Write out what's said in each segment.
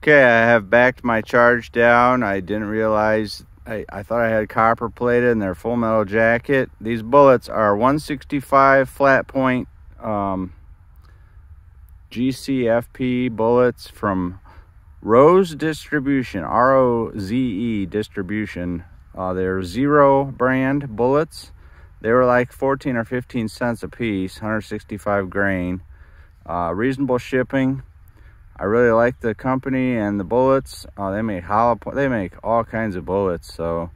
Okay, I have backed my charge down. I didn't realize, I thought I had copper plated and they're full metal jacket. These bullets are 165 flat point GCFP bullets from Rose Distribution, R-O-Z-E Distribution. They're Zero brand bullets. They were like 14 or 15 cents a piece, 165 grain. Reasonable shipping. I really like the company and the bullets. They make they make all kinds of bullets. So,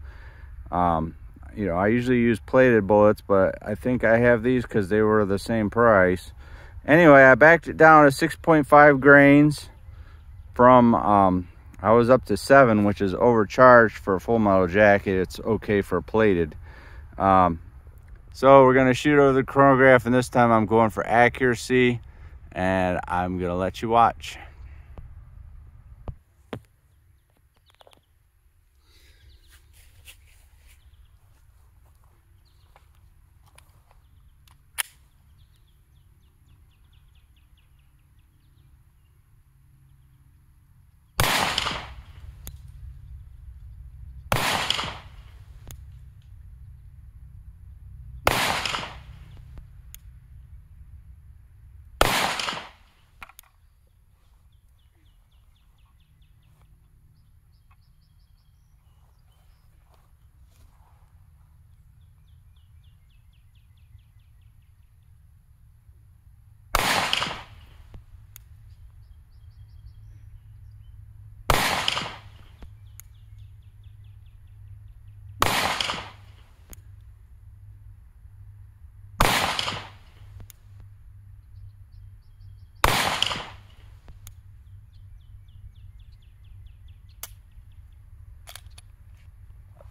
you know, I usually use plated bullets, but I think I have these because they were the same price. Anyway, I backed it down to 6.5 grains from, I was up to 7, which is overcharged for a full metal jacket. It's okay for plated. So we're gonna shoot over the chronograph, and this time I'm going for accuracy, and I'm gonna let you watch.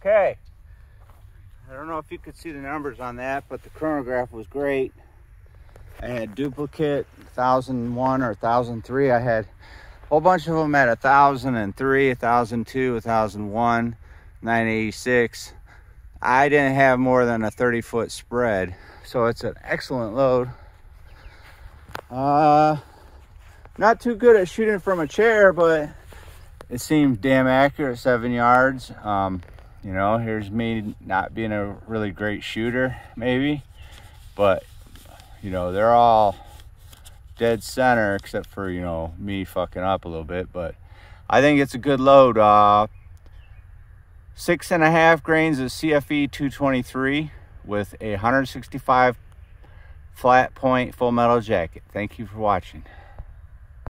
Okay, I don't know if you could see the numbers on that, but the chronograph was great. I had duplicate 1001 or 1003. I had a whole bunch of them at 1003, 1002, 1001, 986. I didn't have more than a 30-foot spread, so it's an excellent load. Not too good at shooting from a chair, but it seemed damn accurate, 7 yards. You know, here's me not being a really great shooter, maybe, but you know, they're all dead center except for, you know, me fucking up a little bit. But I think it's a good load. 6.5 grains of CFE 223 with a 165 flat point full metal jacket. Thank you for watching.